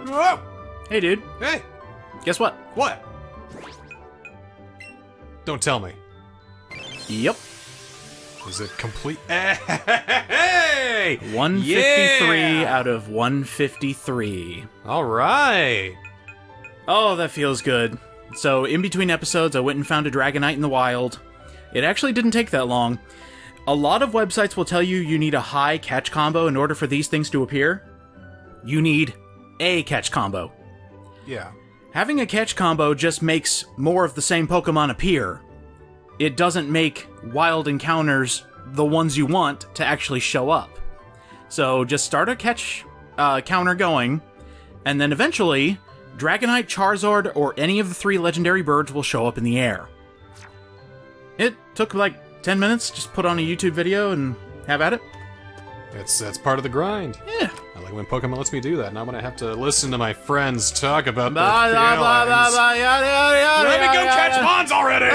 Whoa! Hey, dude. Hey! Guess what? What? Don't tell me. Yep. Is it complete? Hey! 153 out of 153. Alright! Oh, that feels good. So, in between episodes, I went and found a Dragonite in the wild. It actually didn't take that long. A lot of websites will tell you need a high catch combo in order for these things to appear. You need a catch combo. Yeah. Having a catch combo just makes more of the same Pokemon appear. It doesn't make wild encounters the ones you want to actually show up. So just start a catch counter going, and then eventually, Dragonite, Charizard, or any of the 3 legendary birds will show up in the air. It took like 10 minutes, just put on a YouTube video and have at it. That's part of the grind. Yeah. I like when Pokemon lets me do that, not when I have to listen to my friends talk about their Blah, blah, blah, blah, blah, feelings. yada, yada, yada, Let me go yada, catch yada. Mons already!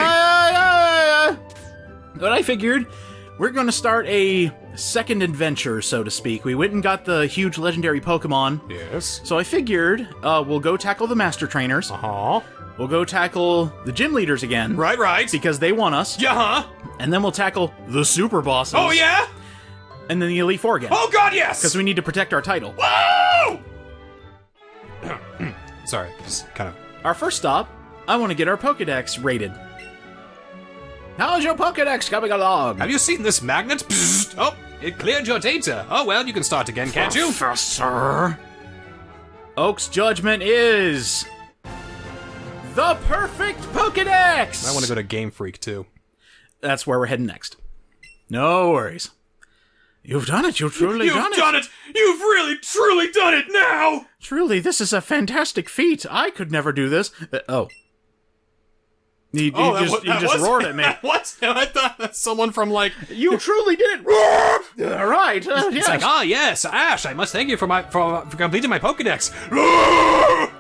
But I figured we're going to start a second adventure, so to speak. We went and got the huge legendary Pokemon. Yes. So I figured we'll go tackle the Master Trainers. Uh-huh. We'll go tackle the Gym Leaders again. Right. Because they want us. Yeah-huh. And then we'll tackle the Super Bosses. Oh, yeah? And then the Elite Four again. Oh, God, yes! Because we need to protect our title. Whoa! Sorry, just kind of... Our first stop, I want to get our Pokédex rated. How's your Pokédex coming along? Have you seen this magnet? Psst. Oh, it cleared your data. Oh, well, you can start again, can't you? Professor? Oak's judgment is... the perfect Pokédex! I want to go to Game Freak, too. That's where we're heading next. No worries. You've done it. You've truly done it. You've done it! You've really, truly done it now! Truly, this is a fantastic feat. I could never do this. Oh. You just roared at me. What? I thought that's someone from, like... You truly did it. All right. It's Yes. like, yes, Ash, I must thank you for completing my Pokédex.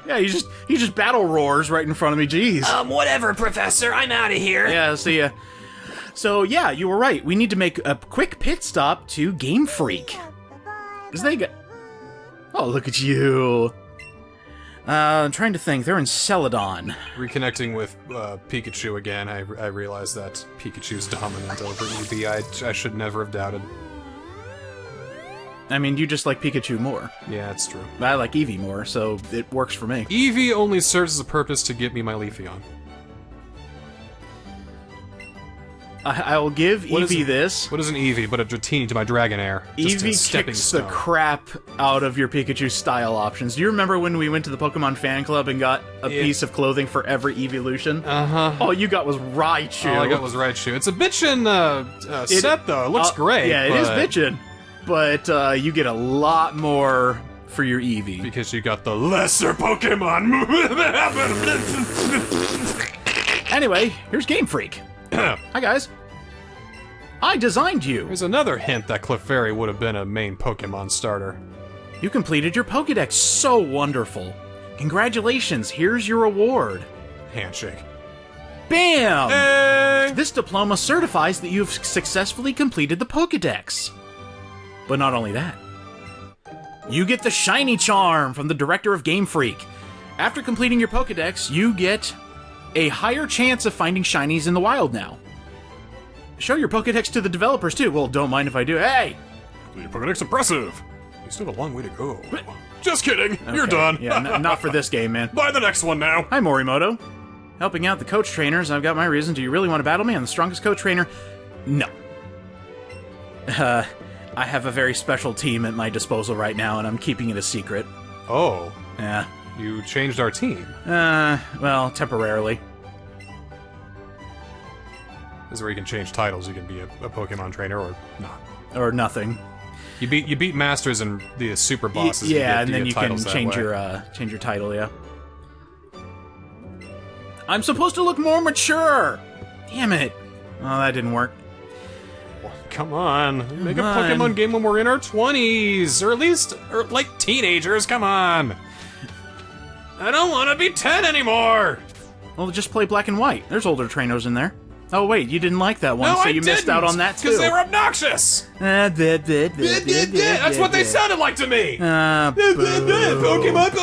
Yeah, he just battle roars right in front of me. Jeez. Whatever, Professor, I'm out of here. Yeah, see ya. So, yeah, you were right. We need to make a quick pit stop to Game Freak. Because they got... Oh, look at you. I'm trying to think. They're in Celadon. Reconnecting with Pikachu again, I realized that Pikachu's dominant over Eevee. I should never have doubted. I mean, you just like Pikachu more. Yeah, it's true. I like Eevee more, so it works for me. Eevee only serves as a purpose to get me my Leafeon. I will give Eevee this. What is an Eevee but a Dratini to my Dragonair? Just a Eevee stepping kicks stone. the crap out of your Pikachu style options. Do you remember when we went to the Pokemon fan club and got a piece of clothing for every evolution? Uh-huh. All you got was Raichu. All I got was Raichu. It's a bitchin' set, though. It looks great. Yeah, it is bitchin'. But you get a lot more for your Eevee. Because you got the lesser Pokemon. Anyway, here's Game Freak. Hi, guys. I designed you. There's another hint that Clefairy would have been a main Pokemon starter. You completed your Pokédex. So wonderful. Congratulations. Here's your award. Handshake. Bam! Hey! This diploma certifies that you've successfully completed the Pokédex. But not only that. You get the Shiny Charm from the director of Game Freak. After completing your Pokédex, you get a higher chance of finding shinies in the wild now. Show your Pokédex to the developers, too. Well, don't mind if I do. Hey! Your Pokédex impressive. You still have a long way to go. Just kidding. You're Okay. done. Yeah, not for this game, man. Buy the next one now. Hi, Morimoto. Helping out the coach trainers, I've got my reason. Do you really want to battle me? I'm the strongest coach trainer. No. I have a very special team at my disposal right now, and I'm keeping it a secret. Oh. Yeah. You changed our team. Well, temporarily. This is where you can change titles. You can be a Pokemon trainer or not. Or nothing. You beat Masters and the Super Bosses. Yeah, you and then you can titles that change way. your title, yeah. I'm supposed to look more mature! Damn it. Oh, that didn't work. Come on. Make a Come on. Pokemon game when we're in our 20s. Or at least, like, teenagers. Come on. I don't want to be 10 anymore. Well, just play black and white. There's older trainers in there. Oh, wait, you didn't like that one, No, so I you missed out on that, too. Because they were obnoxious! That's what they sounded like to me! Pokemon,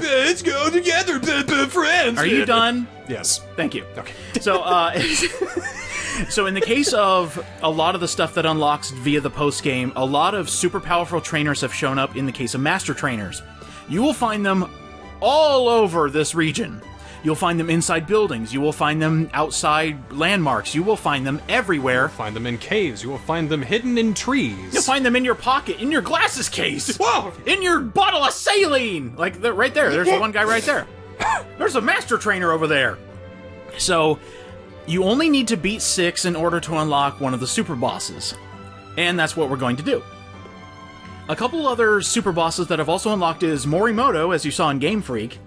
let's go together, friends! Are you done? Yes. Thank you. Okay. So, so in the case of a lot of the stuff that unlocks via the post-game, a lot of super powerful trainers have shown up in the case of Master Trainers. You will find them all over this region. You'll find them inside buildings. You will find them outside landmarks. You will find them everywhere. You'll find them in caves. You will find them hidden in trees. You'll find them in your pocket, in your glasses case. Whoa! In your bottle of saline. Like, right there. There's the one guy right there. There's a Master Trainer over there. So, you only need to beat 6 in order to unlock one of the super bosses. And that's what we're going to do. A couple other super bosses that I've also unlocked is Morimoto, as you saw in Game Freak.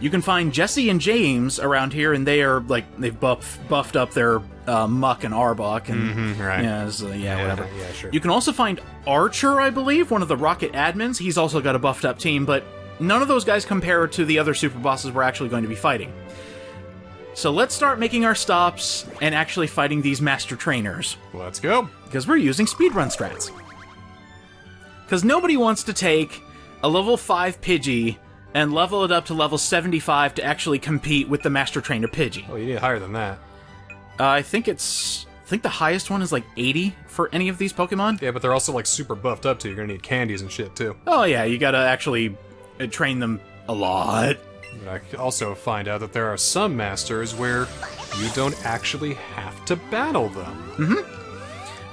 You can find Jesse and James around here, and they are, like, they've buffed up their Muck and Arbok, and right. Whatever. Yeah, sure. You can also find Archer, I believe, one of the Rocket admins. He's also got a buffed up team, but none of those guys compare to the other super bosses we're actually going to be fighting. So let's start making our stops and actually fighting these Master Trainers. Let's go. Because we're using speedrun strats. Because nobody wants to take a level 5 Pidgey and level it up to level 75 to actually compete with the Master Trainer Pidgey. Oh, you need higher than that. I think the highest one is like 80 for any of these Pokemon. Yeah, but they're also like super buffed up too. You're gonna need candies and shit too. Oh yeah, you gotta actually train them a lot. And I also find out that there are some masters where you don't actually have to battle them.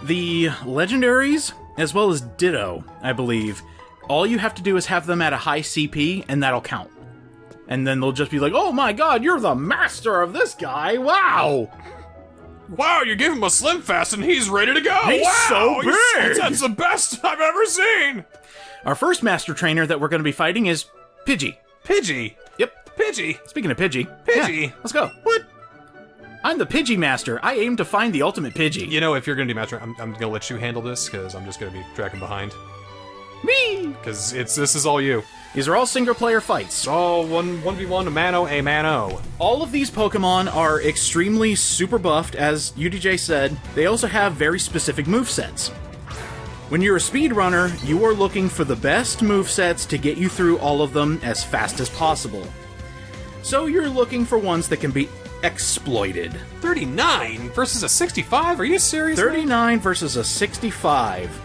The legendaries, as well as Ditto, I believe, all you have to do is have them at a high CP, and that'll count. And then they'll just be like, oh my god, you're the master of this guy, wow! Wow, you give him a Slim Fast and he's ready to go! He's wow, so big! That's the best I've ever seen! Our first Master Trainer that we're going to be fighting is Pidgey. Pidgey? Yep. Pidgey? Speaking of Pidgey. Pidgey? Yeah, let's go. What? I'm the Pidgey Master. I aim to find the ultimate Pidgey. You know, if you're gonna be Master, I'm gonna let you handle this, because I'm just gonna be tracking behind. Me! Because this is all you. These are all single-player fights. It's all 1v1, a mano. All of these Pokemon are extremely super buffed, as UDJ said. They also have very specific movesets. When you're a speedrunner, you are looking for the best movesets to get you through all of them as fast as possible. So you're looking for ones that can be exploited. 39 versus a 65? Are you serious? 39 versus a 65.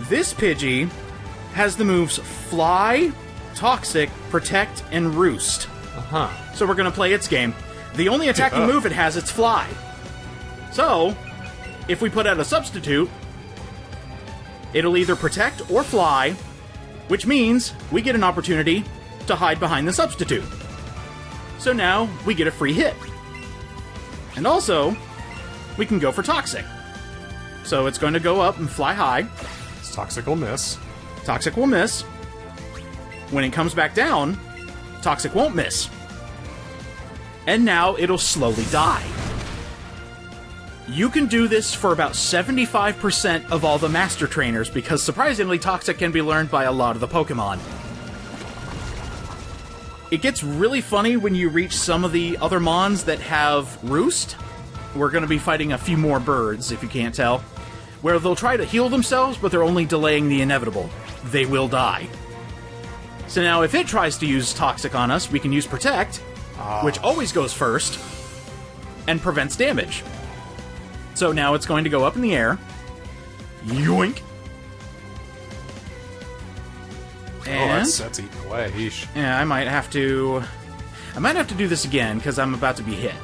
This Pidgey has the moves Fly, Toxic, Protect, and Roost. Uh-huh. So we're going to play its game. The only attacking move it has is Fly. So, if we put out a substitute, it'll either Protect or Fly, which means we get an opportunity to hide behind the substitute. So now, we get a free hit. And also, we can go for Toxic. So it's going to go up and fly high. Toxic will miss. Toxic will miss. When it comes back down, Toxic won't miss. And now it'll slowly die. You can do this for about 75% of all the Master Trainers, because surprisingly, Toxic can be learned by a lot of the Pokemon. It gets really funny when you reach some of the other Mons that have Roost. We're going to be fighting a few more birds, if you can't tell, where they'll try to heal themselves, but they're only delaying the inevitable. They will die. So now, if it tries to use Toxic on us, we can use Protect, which always goes first, and prevents damage. So now it's going to go up in the air. Yoink! And that's eating away. Yeesh. yeah, I might have to do this again, because I'm about to be hit.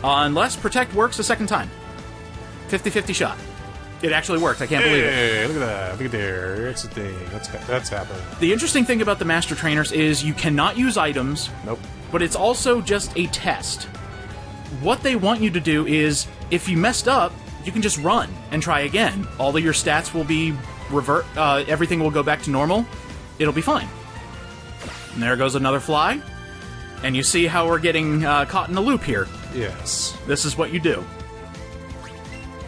Unless Protect works a second time. 50-50 shot. It actually worked. I can't believe it. Hey, look at that. Look at there. That's the thing. That's happening. The interesting thing about the Master Trainers is you cannot use items. Nope. But it's also just a test. What they want you to do is, if you messed up, you can just run and try again. All of your stats will be everything will go back to normal. It'll be fine. And there goes another fly. And you see how we're getting caught in a loop here. Yes. This is what you do.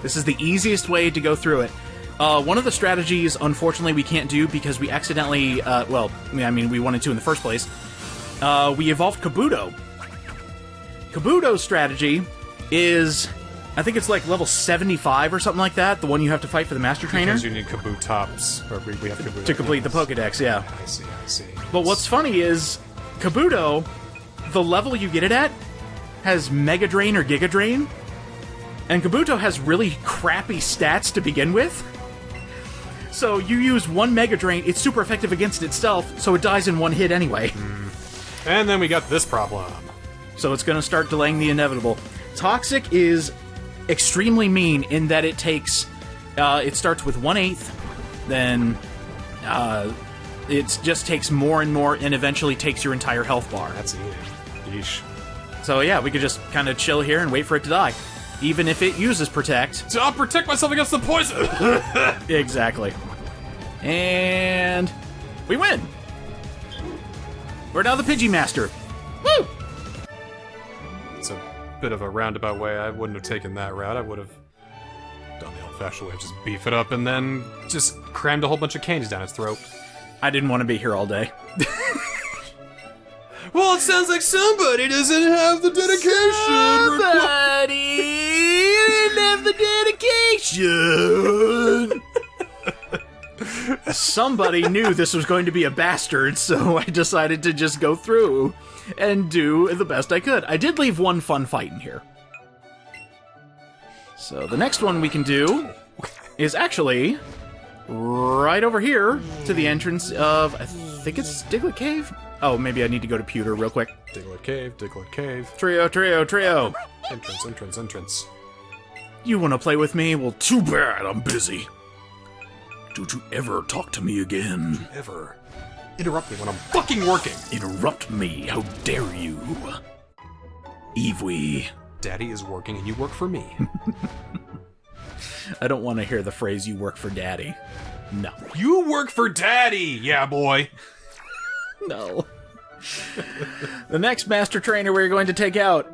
This is the easiest way to go through it. One of the strategies, unfortunately, we can't do because we accidentally, we wanted to in the first place. We evolved Kabuto. Kabuto's strategy is, I think it's like level 75 or something like that, the one you have to fight for the Master Trainer. Because you need Kabutops, or we have Kabuto to complete the Pokédex, yeah. I see. But what's funny is, Kabuto, the level you get it at, has Mega Drain or Giga Drain, and Kabuto has really crappy stats to begin with. So you use one Mega Drain, it's super effective against itself, so it dies in one hit anyway. And then we got this problem. So it's going to start delaying the inevitable. Toxic is extremely mean in that it takes... it starts with 1/8, then it just takes more and more, and eventually takes your entire health bar. That's eating. Yeesh. So yeah, we could just kind of chill here and wait for it to die. Even if it uses Protect. So I'll protect myself against the poison! Exactly. And... we win! We're now the Pidgey Master. Woo! It's a bit of a roundabout way. I wouldn't have taken that route. I would have done the old-fashioned way, just beef it up and then just crammed a whole bunch of candies down its throat. I didn't want to be here all day. Well, it sounds like somebody doesn't have the dedication. Somebody didn't have the dedication. Somebody knew this was going to be a bastard, so I decided to just go through and do the best I could. I did leave one fun fight in here. So the next one we can do is actually right over here to the entrance of, I think it's Diglett Cave? Oh, maybe I need to go to Pewter real quick. Diglett Cave, Diglett Cave. Trio. Entrance. You want to play with me? Well, too bad, I'm busy. Don't you ever talk to me again. Ever. Interrupt me when I'm fucking working. Interrupt me, how dare you. Eevee. Daddy is working and you work for me. I don't want to hear the phrase, you work for daddy. No. You work for daddy, yeah boy. No. The next Master Trainer we're going to take out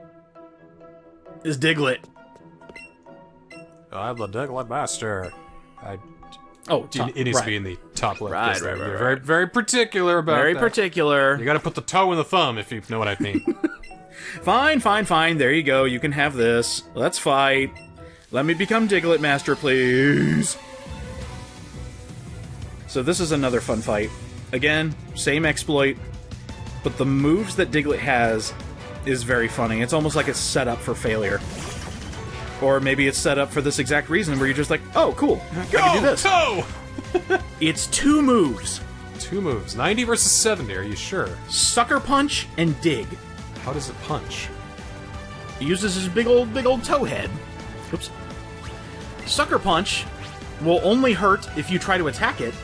is Diglett. I'm the Diglett Master. It needs to be in the top left. Right. You're very, very particular about Very that. particular. You gotta put the toe in the thumb, if you know what I mean. Fine. There you go. You can have this. Let's fight. Let me become Diglett Master, please. So this is another fun fight. Again, same exploit, but the moves that Diglett has is very funny. It's almost like it's set up for failure. Or maybe it's set up for this exact reason where you're just like, oh, cool, I can do this. Go! It's 2 moves. 2 moves. 90 versus 70, are you sure? Sucker Punch and Dig. How does it punch? He uses his big old toe head. Oops. Sucker Punch will only hurt if you try to attack it.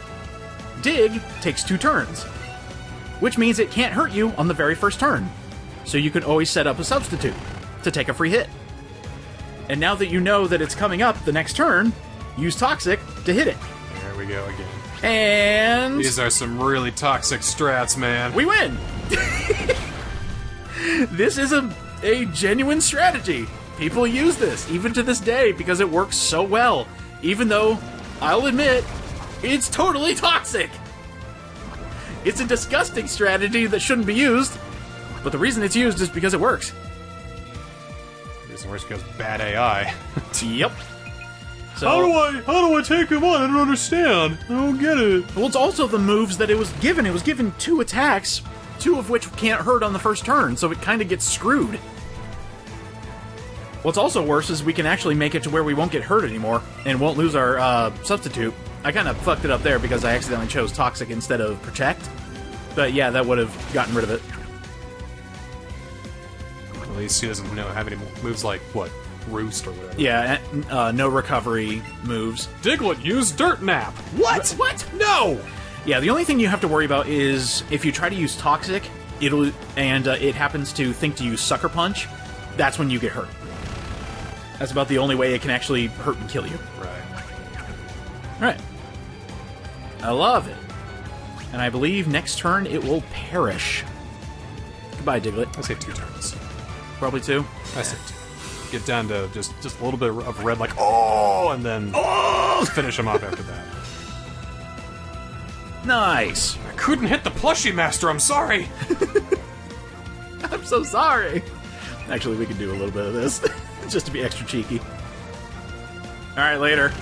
Dig takes 2 turns, which means it can't hurt you on the very first turn. So you can always set up a substitute to take a free hit. And now that you know that it's coming up the next turn, use Toxic to hit it. There we go again. And... these are some really toxic strats, man. we win! This is a genuine strategy. People use this, even to this day, because it works so well. Even though, I'll admit, it's totally toxic! It's a disgusting strategy that shouldn't be used, but the reason it's used is because it works. The reason it works because bad AI. Yep. So, how do I take him on? I don't understand. I don't get it. well, it's also the moves that it was given. It was given 2 attacks, 2 of which can't hurt on the first turn, so it kind of gets screwed. What's also worse is we can actually make it to where we won't get hurt anymore and won't lose our substitute. I kind of fucked it up there because I accidentally chose Toxic instead of Protect. But yeah, that would have gotten rid of it. At least he doesn't have any moves like, what, Roost or whatever. Yeah, no recovery moves. Diglett, use Dirt Nap! What? No! Yeah, the only thing you have to worry about is if you try to use Toxic, it happens to think to use Sucker Punch, that's when you get hurt. That's about the only way it can actually hurt and kill you. Right. I love it. And I believe next turn it will perish. Goodbye, Diglett. I say 2 turns. Probably 2? I say 2. Get down to just a little bit of red, like, oh, and then finish him off after that. Nice. I couldn't hit the plushie master, I'm sorry! I'm so sorry. Actually, we can do a little bit of this. Just to be extra cheeky. Alright, later.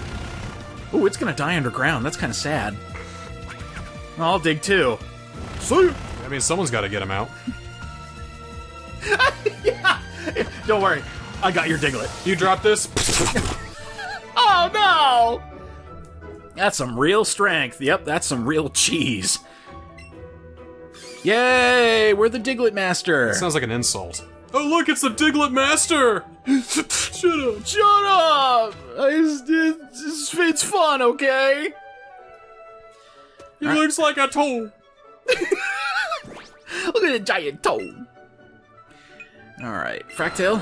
Ooh, it's gonna die underground. That's kind of sad. I'll dig too. See? I mean, someone's got to get him out. Yeah! Don't worry. I got your Diglett. You drop this? Oh, no! That's some real strength. Yep, that's some real cheese. Yay! We're the Diglett Master. That sounds like an insult. Oh, look, it's the Diglett Master! Shut up. Shut up! It's fun, okay? He looks like a toad. Look at the giant toad. Alright, Fractail,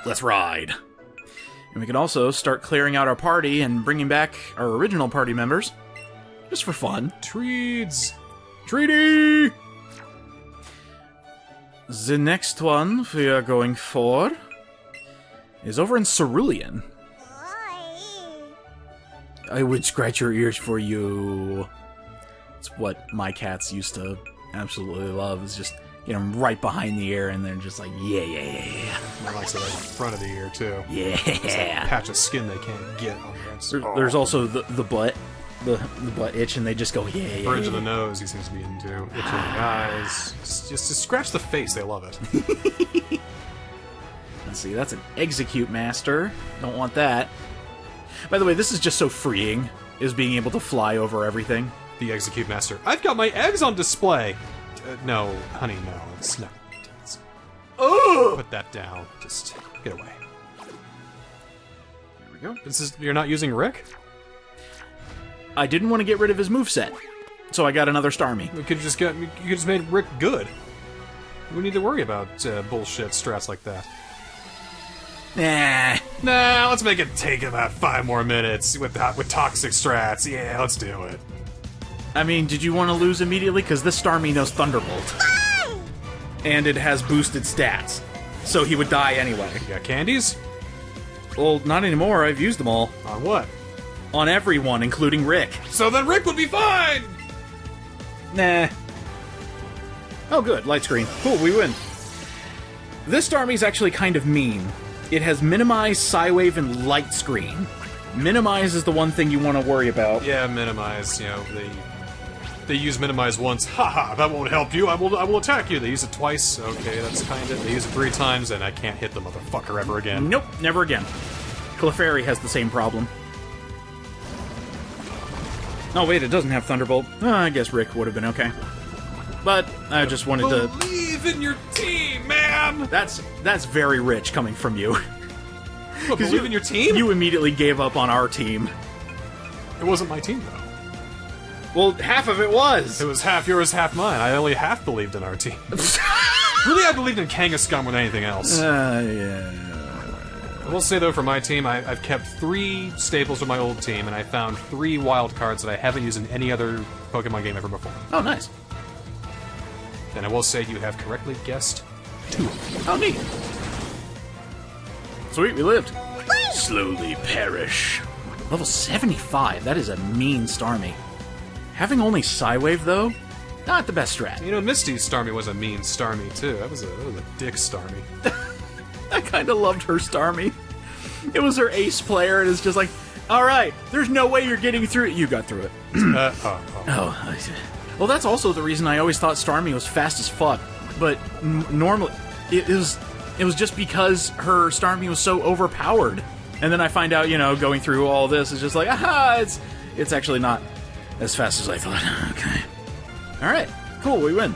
let's ride. And we can also start clearing out our party and bringing back our original party members. Just for fun. Treeds. Treaty! The next one we are going for is over in Cerulean. I would scratch your ears for you. It's what my cats used to absolutely love, is just get them right behind the ear and they're just like, yeah, yeah, yeah, yeah. I like it right in front of the ear, too. Yeah. There's a patch of skin they can't get on there. There's also the butt. The butt itch, and they just go, yeah, yeah. Bridge of the nose, he seems to be into. Itching the eyes. Just scratch the face, they love it. Let's see, that's an Execute Master. Don't want that. By the way, this is just so freeing, is being able to fly over everything. The Execute Master. I've got my eggs on display! No, honey, no. It's not. Oh! Put that down. Just get away. There we go. You're not using Rick? I didn't want to get rid of his moveset, so I got another Starmie. You could just made Rick good. We need to worry about bullshit strats like that. Nah, let's make it take about 5 more minutes with toxic strats. Yeah, let's do it. I mean, did you want to lose immediately? Because this Starmie knows Thunderbolt. And it has boosted stats, so he would die anyway. You got candies? Well, not anymore. I've used them all. On what? On everyone, including Rick. So then Rick would be fine! Nah. Oh, good. Light screen. Cool, we win. This Starmie's actually kind of mean. It has Minimize, Psywave, and Light Screen. Minimize is the one thing you want to worry about. Yeah, Minimize. You know, they use Minimize once. Haha, that won't help you. I will attack you. They use it twice. Okay, that's kind of... They use it 3 times, and I can't hit the motherfucker ever again. Nope, never again. Clefairy has the same problem. Oh, wait, it doesn't have Thunderbolt. I guess Rick would have been okay. But I just wanted to... Believe in your team, man! That's very rich coming from you. What, believe in your team? You immediately gave up on our team. It wasn't my team, though. Well, half of it was. It was half yours, half mine. I only half believed in our team. Really, I believed in Kangaskhan more than anything else. Yeah. I will say, though, for my team, I've kept 3 staples from my old team, and I found 3 wild cards that I haven't used in any other Pokemon game ever before. Oh, nice. And I will say you have correctly guessed 2 of them. Oh, neat. Sweet, we lived. Slowly perish. Level 75, that is a mean Starmie. Having only Psywave, though, not the best strat. You know, Misty's Starmie was a mean Starmie, too. That was a dick Starmie. I kind of loved her Starmie. It was her ace player, and it's just like, alright, there's no way you're getting through it. You got through it. Well, that's also the reason I always thought Starmie was fast as fuck. But normally, it was just because her Starmie was so overpowered. And then I find out, you know, going through all this is just like, aha, it's actually not as fast as I thought. Okay. Alright, cool, we win.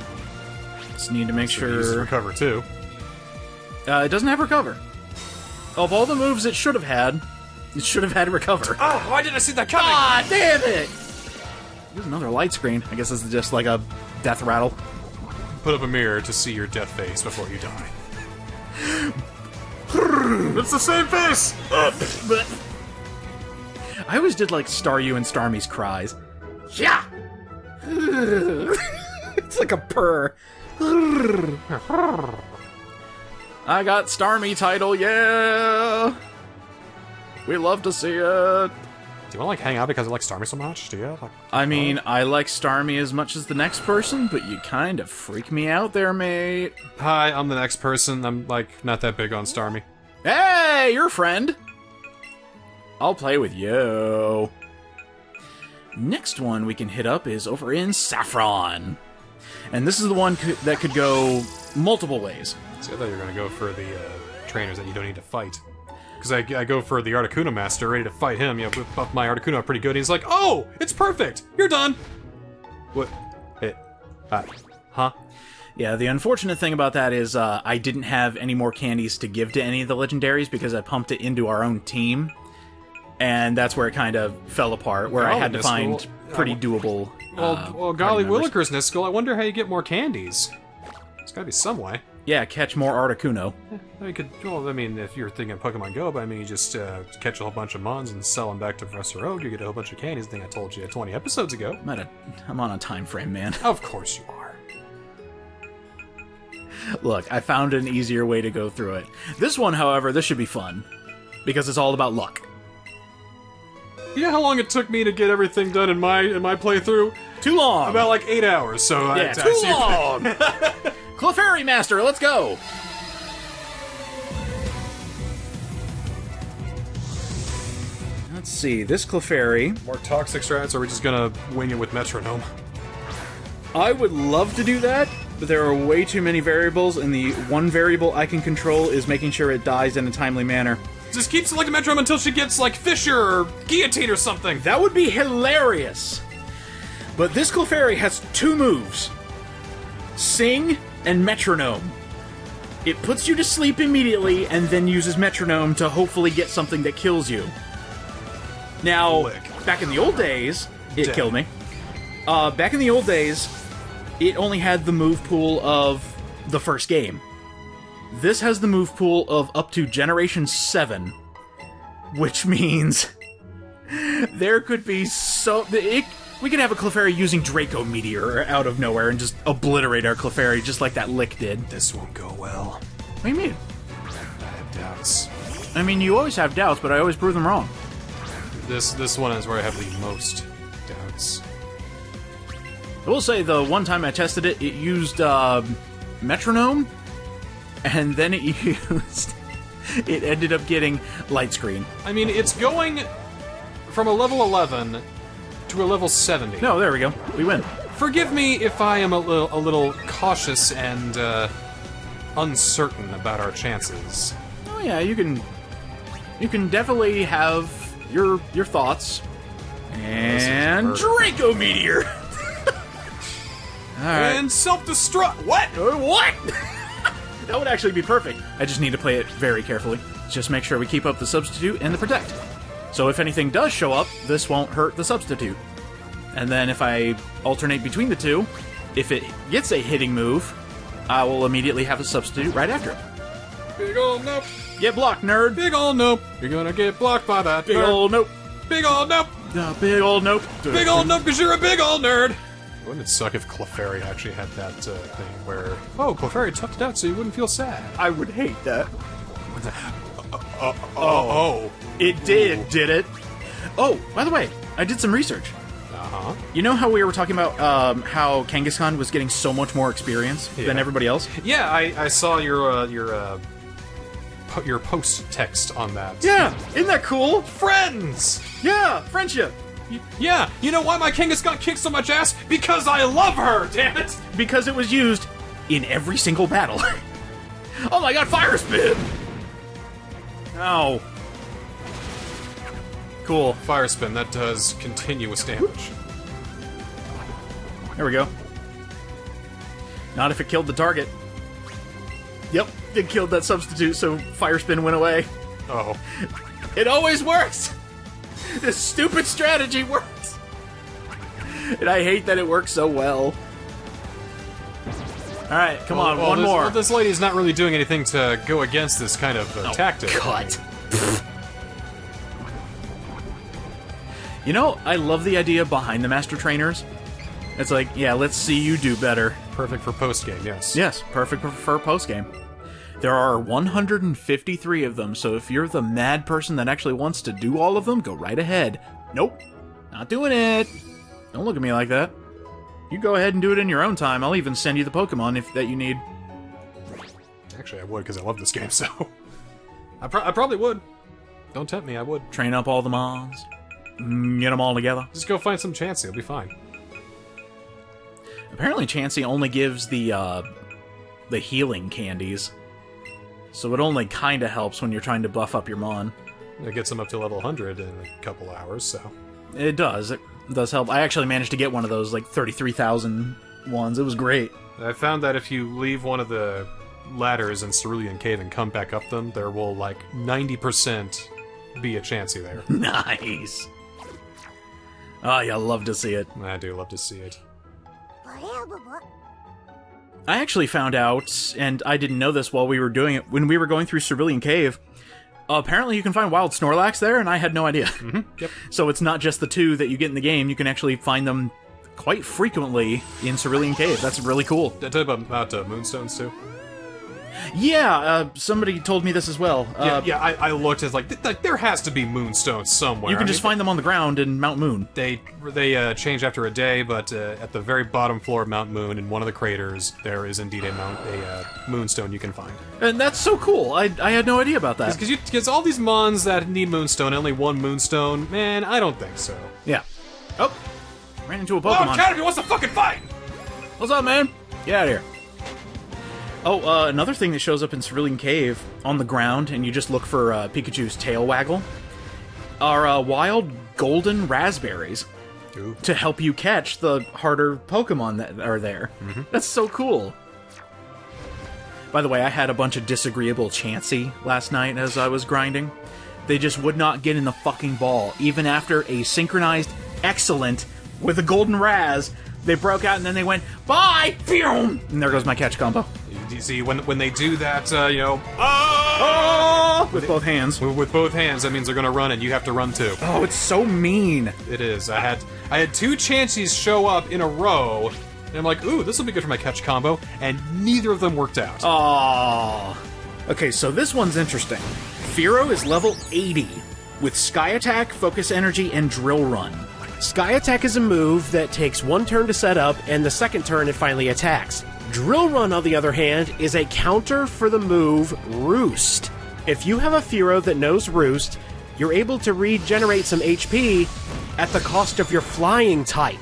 Just need to make sure... recover, too. It doesn't have Recover. Of all the moves it should have had Recover. Oh, why didn't I see that coming? Ah, damn it! There's another light screen. I guess this is just like a death rattle. Put up a mirror to see your death face before you die. It's the same face! But I always did like Staryu and Starmie's cries. Yeah! It's like a purr. I got Starmie title, yeah! We love to see it. Do you want to, like, hang out because I like Starmie so much? Do you? I mean, I like Starmie as much as the next person, but you kind of freak me out there, mate. Hi, I'm the next person. I'm, like, not that big on Starmie. Hey, you're a friend. I'll play with you. Next one we can hit up is over in Saffron. And this is the one that could go multiple ways. See, I thought you were going to go for the trainers that you don't need to fight. Because I go for the Articuno Master, ready to fight him. You know, whip up my Articuno pretty good. And he's like, oh, it's perfect. You're done. What? Huh? Yeah, the unfortunate thing about that is I didn't have any more candies to give to any of the legendaries because I pumped it into our own team. And that's where it kind of fell apart, where I had to find pretty doable Well, golly willikers, Niskel, I wonder how you get more candies. There's gotta be some way. Yeah, catch more Articuno. Well, I mean, if you're thinking Pokemon Go, but I mean, you just catch a whole bunch of Mons and sell them back to Professor Oak, you get a whole bunch of candies. I think I told you 20 episodes ago. I'm on a time frame, man. Of course you are. Look, I found an easier way to go through it. This one, however, this should be fun. Because it's all about luck. You know how long it took me to get everything done in my playthrough? Too long! About like 8 hours, so... Yeah, too long! Clefairy Master, let's go! Let's see, this Clefairy... More toxic strats, or are we just gonna wing it with Metronome? I would love to do that, but there are way too many variables, and the one variable I can control is making sure it dies in a timely manner. Just keep selecting Metronome until she gets, like, Fisher or Guillotine or something! That would be hilarious! But this Clefairy has two moves. Sing and Metronome. It puts you to sleep immediately, and then uses Metronome to hopefully get something that kills you. Now, back in the old days... It killed me. Back in the old days, it only had the move pool of the first game. This has the move pool of up to Generation 7, which means there could be we could have a Clefairy using Draco Meteor out of nowhere and just obliterate our Clefairy just like that Lick did. This won't go well. What do you mean? I have doubts. I mean, you always have doubts, but I always prove them wrong. This one is where I have the most doubts. I will say, the one time I tested it, it used Metronome, and then it ended up getting Light Screen. I mean, it's going from a level 11 to a level 70. No, there we go. We win. Forgive me if I am a little cautious and uncertain about our chances. Oh yeah, you can definitely have your thoughts. And Draco Meteor. All right. And self-destruct. What? What? That would actually be perfect. I just need to play it very carefully. Just make sure we keep up the substitute and the protect. So if anything does show up, this won't hurt the substitute. And then if I alternate between the two, if it gets a hitting move, I will immediately have a substitute right after it. Big ol' nope. Get blocked, nerd. Big ol' nope. You're gonna get blocked by that big nerd. Ol' nope. Big ol' nope. Big ol' nope. Big ol' nope, because you're a big ol' nerd. Wouldn't it suck if Clefairy actually had that thing where, oh, Clefairy toughed it out so you wouldn't feel sad? I would hate that. Oh. It did it? Oh, by the way, I did some research. Uh-huh. You know how we were talking about how Kangaskhan was getting so much more experience than everybody else? Yeah, I saw your post text on that. Yeah, isn't that cool? Friends! Yeah, friendship. Yeah, you know why my Kangaskhan kicks so much ass? Because I love her, damn it! Because it was used in every single battle. Oh my god, Fire Spin! Oh. Cool. Fire Spin, that does continuous damage. There we go. Not if it killed the target. Yep, it killed that substitute, so Fire Spin went away. Oh. It always works! This stupid strategy works! And I hate that it works so well. Alright, come on, one more. Well, this lady's not really doing anything to go against this kind of tactic. Cut. You know, I love the idea behind the Master Trainers. It's like, yeah, let's see you do better. Perfect for post-game, yes. Yes, perfect for post-game. There are 153 of them, so if you're the mad person that actually wants to do all of them, go right ahead. Nope, not doing it. Don't look at me like that. You go ahead and do it in your own time. I'll even send you the Pokemon that you need. Actually, I would, because I love this game, so... I probably would. Don't tempt me, I would. Train up all the mons. Get them all together. Just go find some Chansey, it'll be fine. Apparently Chansey only gives the healing candies. So it only kinda helps when you're trying to buff up your mon. It gets them up to level 100 in a couple hours, so... It does. It does help. I actually managed to get one of those, like, 33,000 ones. It was great. I found that if you leave one of the ladders in Cerulean Cave and come back up them, there will, like, 90% be a Chansey there. Nice. Oh, you love to see it. I do love to see it. I actually found out, and I didn't know this while we were doing it, when we were going through Cerulean Cave, apparently you can find wild Snorlax there, and I had no idea. Mm-hmm. Yep. So it's not just the 2 that you get in the game, you can actually find them quite frequently in Cerulean Cave. That's really cool. Did I tell you about Moonstones, too? Yeah, somebody told me this as well. I looked at like there has to be Moonstones somewhere. You can just find them on the ground in Mount Moon. They change after a day, but at the very bottom floor of Mount Moon, in one of the craters, there is indeed a Moonstone you can find. And that's so cool. I had no idea about that. Because all these mons that need Moonstone, only one Moonstone, man, I don't think so. Yeah. Oh, ran into a Pokemon. Oh, Caterpie wants to fucking fight! What's up, man? Get out of here. Oh, another thing that shows up in Cerulean Cave on the ground, and you just look for Pikachu's tail waggle, are wild golden raspberries. Ooh. To help you catch the harder Pokemon that are there. Mm-hmm. That's so cool. By the way, I had a bunch of disagreeable Chansey last night as I was grinding. They just would not get in the fucking ball. Even after a synchronized excellent with a golden Raz, they broke out and then they went, bye! And there goes my catch combo. You see, when they do that, with both hands. With both hands, that means they're gonna run and you have to run too. Oh, it's so mean. It is. I had 2 Chanseys show up in a row, and I'm like, ooh, this will be good for my catch combo, and neither of them worked out. Oh. Okay, so this one's interesting. Fearow is level 80, with Sky Attack, Focus Energy, and Drill Run. Sky Attack is a move that takes 1 turn to set up, and the second turn it finally attacks. Drill Run, on the other hand, is a counter for the move Roost. If you have a Fearow that knows Roost, you're able to regenerate some HP at the cost of your flying type,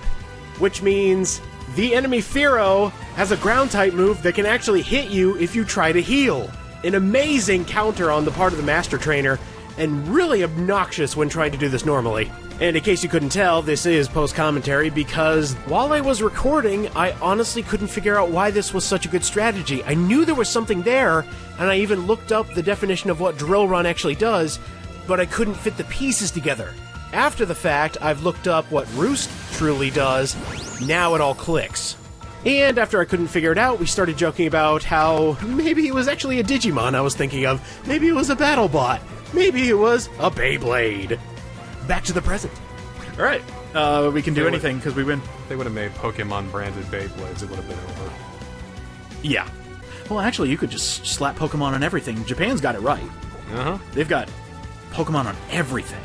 which means the enemy Fearow has a ground type move that can actually hit you if you try to heal. An amazing counter on the part of the Master Trainer, and really obnoxious when trying to do this normally. And in case you couldn't tell, this is post-commentary because while I was recording, I honestly couldn't figure out why this was such a good strategy. I knew there was something there, and I even looked up the definition of what Drill Run actually does, but I couldn't fit the pieces together. After the fact, I've looked up what Roost truly does. Now it all clicks. And after I couldn't figure it out, we started joking about how maybe it was actually a Digimon I was thinking of. Maybe it was a BattleBot. Maybe it was a Beyblade. Back to the present. All right. We can do anything because we win. If they would have made Pokemon-branded Beyblades, it would have been over. Yeah. Well, actually, you could just slap Pokemon on everything. Japan's got it right. Uh-huh. They've got Pokemon on everything.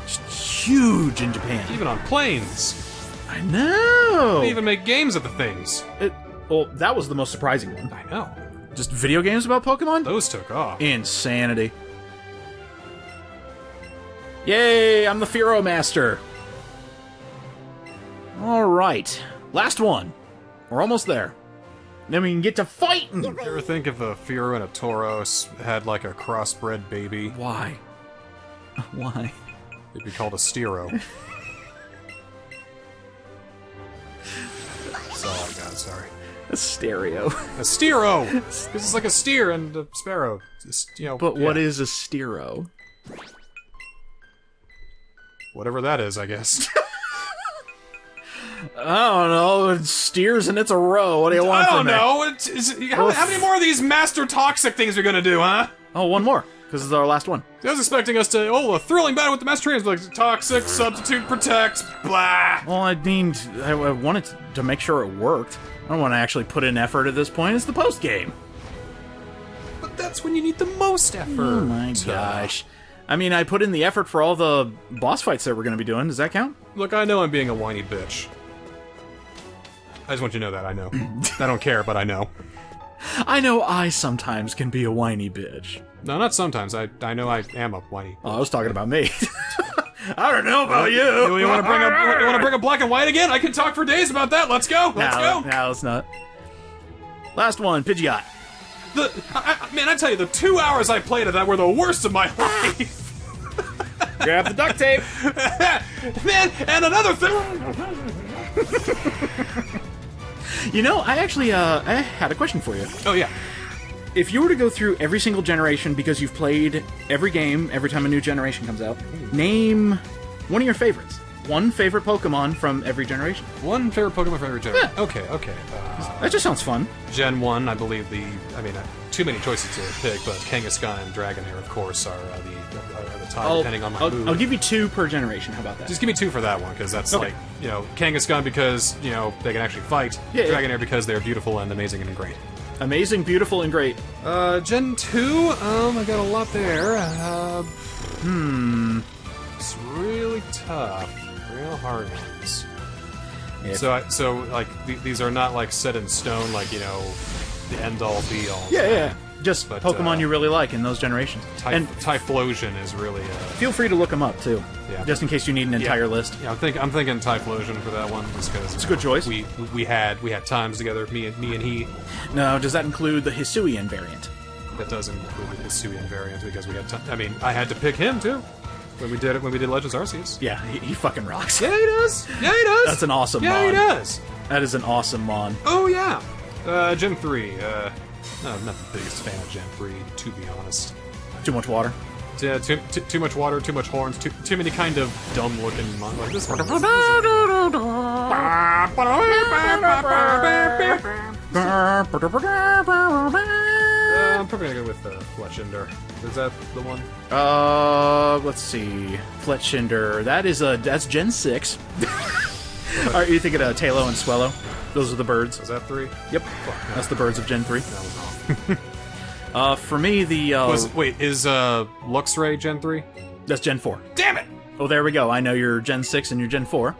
Just huge in Japan. Even on planes. I know. They even make games of the things. Well, that was the most surprising one. I know. Just video games about Pokemon? Those took off. Insanity. Yay, I'm the Fearow Master. Alright, last one. We're almost there. Then we can get to fighting! You ever think if a Fearow and a Tauros had like a crossbred baby? Why? Why? It'd be called a Stero. That's all I got, sorry. A stereo. A Stero! Because it's like a steer and a sparrow. Just, But what is a Stero? Whatever that is, I guess. I don't know. It steers and it's a row. What do you want from me? I don't know. How many more of these master toxic things are we gonna do, huh? Oh, one more. Because it's our last one. I was expecting us to, a thrilling battle with the master trainers, like toxic, substitute, protect, blah. Well, I mean, I wanted to make sure it worked. I don't want to actually put in effort at this point. It's the post game. But that's when you need the most effort. Oh my gosh. I mean, I put in the effort for all the boss fights that we're going to be doing. Does that count? Look, I know I'm being a whiny bitch. I just want you to know that, I know. I don't care, but I know. I know I sometimes can be a whiny bitch. No, not sometimes. I know I am a whiny. Oh, I was talking about me. I don't know about you. You want to bring up black and white again? I can talk for days about that. Let's go. Let's go. No, let's not. Last one, Pidgeot. Man, I tell you, the 2 hours I played of that were the worst of my life. Grab the duct tape. Man, and another thing. You know, I actually I had a question for you. Oh yeah. If you were to go through every single generation, because you've played every game every time a new generation comes out, name one of your favorites. One favorite Pokemon from every generation. One favorite Pokemon from every generation. Yeah. Okay. That just sounds fun. Gen 1, I believe too many choices to pick, but Kangaskhan and Dragonair, of course, are the top, depending on my mood. I'll give you 2 per generation. How about that? Just give me 2 for that one, because that's Okay. like, Kangaskhan because, they can actually fight. Yeah, Dragonair because they're beautiful and amazing and great. Amazing, beautiful, and great. Gen 2, I got a lot there. It's really tough. Real hard ones. Yeah. So these are not like set in stone, like the end all be all. Yeah. Just But, Pokemon you really like in those generations. And Typhlosion is really. feel free to look them up too. Yeah. Just in case you need an entire list. Yeah, I'm thinking Typhlosion for that one, just because It's a good choice. We had times together, me and he. Now, does that include the Hisuian variant? That does include the Hisuian variant because we had. I had to pick him too. When we did Legends Arceus. Yeah, he fucking rocks. Yeah, he does. Yeah, he does. That's an awesome Yeah, mon. he does. That is an awesome mon. Oh yeah. Gen 3. No, I'm not the biggest fan of Gen 3, to be honest. Too much water. Yeah, too much water, too much horns, too many kind of dumb-looking mon like this one. I'm probably gonna go with Fletchinder. Is that the one? Let's see. Fletchinder. That's Gen 6. Are you thinking of Tailo and Swellow? Those are the birds. Is that 3? Yep. That's the birds of Gen 3. That was wrong. For me, the is Luxray Gen 3? that's Gen 4. Damn it! Oh, there we go. I know you're Gen 6 and you're Gen 4.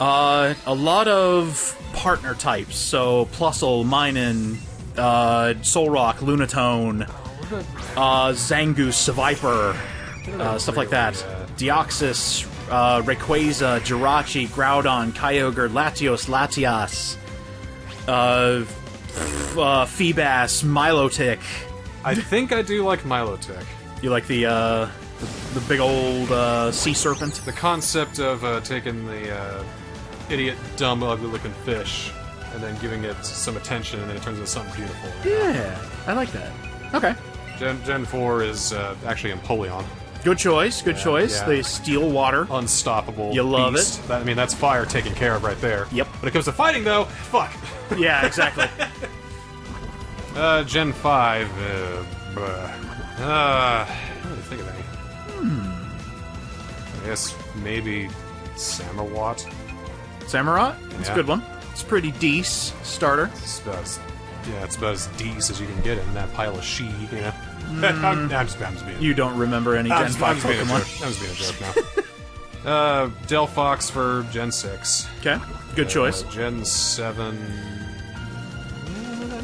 A lot of partner types. So Plusle, Minun, Solrock, Lunatone, Zangoose, Seviper, stuff like that. Deoxys, Rayquaza, Jirachi, Groudon, Kyogre, Latios, Latias, Feebas, Milotic. I think I do like Milotic. You like the big old sea serpent? The concept of taking the idiot, dumb, ugly-looking fish and then giving it some attention and then it turns into something beautiful. Yeah, I like that. Okay. Gen 4 is actually Empoleon. Good choice, good choice. yeah. They steal water. Unstoppable You love beast. That's fire taken care of right there. Yep. When it comes to fighting, though, fuck. Yeah, exactly. Gen 5, I don't really think of any. I guess maybe Samurott. Samurott? That's a Yeah. good one. It's pretty decent starter. It's about as decent as you can get in that pile of she, I'm just being You don't remember any Gen 5 I'm just being a Pokemon. joke. I'm just being a joke now. Delphox for Gen 6. Okay, good choice. Gen 7.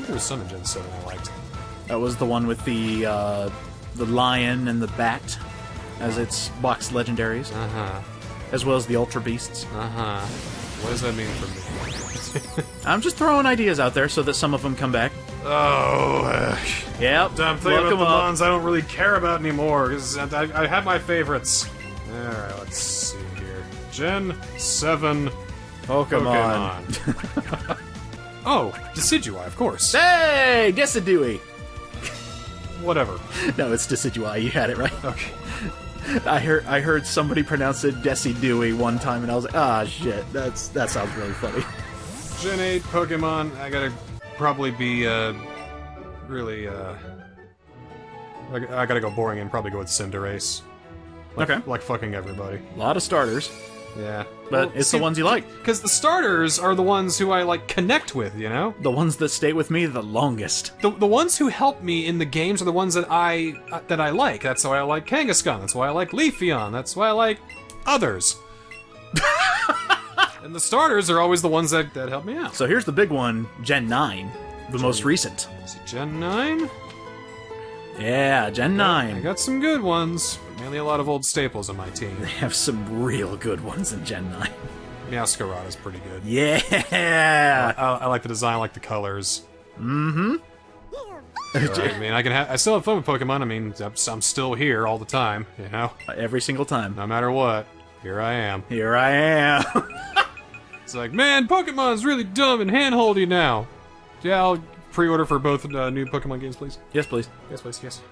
There was some in Gen 7 I liked. That was the one with the lion and the bat as its box legendaries, as well as the Ultra Beasts. What does that mean for me? I'm just throwing ideas out there so that some of them come back. Yep, I'm thinking look about 'em the up. ones I don't really care about anymore, because I have my favorites. Alright, let's see here. Gen 7 Pokemon. Oh, Decidueye, of course. Hey, Decidueye! Whatever. No, it's Decidueye. You had it right. Okay. I heard somebody pronounce it Decidueye one time, and I was like, ah, shit. That sounds really funny. Gen 8 Pokemon, I gotta probably be, really, I gotta go boring and probably go with Cinderace. Okay. Like fucking everybody. A lot of starters, Yeah. but it's the ones you like. Because the starters are the ones who I, like, connect with, you know? The ones that stay with me the longest. The ones who help me in the games are the ones that I like. That's why I like Kangaskhan. That's why I like Leafeon. That's why I like others. And the starters are always the ones that help me out. So here's the big one, Gen 9, the most recent. Is it Gen 9? Yeah, Gen I 9. got some good ones, but mainly a lot of old staples on my team. They have some real good ones in Gen 9. Meowscarada is pretty good. Yeah! I like the design, I like the colors. Mm-hmm. I mean, I still have fun with Pokemon. I mean, I'm still here all the time, you know? Every single time. No matter what, here I am. Here I am. It's like, man, Pokemon's really dumb and handholdy now. Yeah, I'll pre-order for both new Pokemon games, please. Yes, please. Yes, please, yes.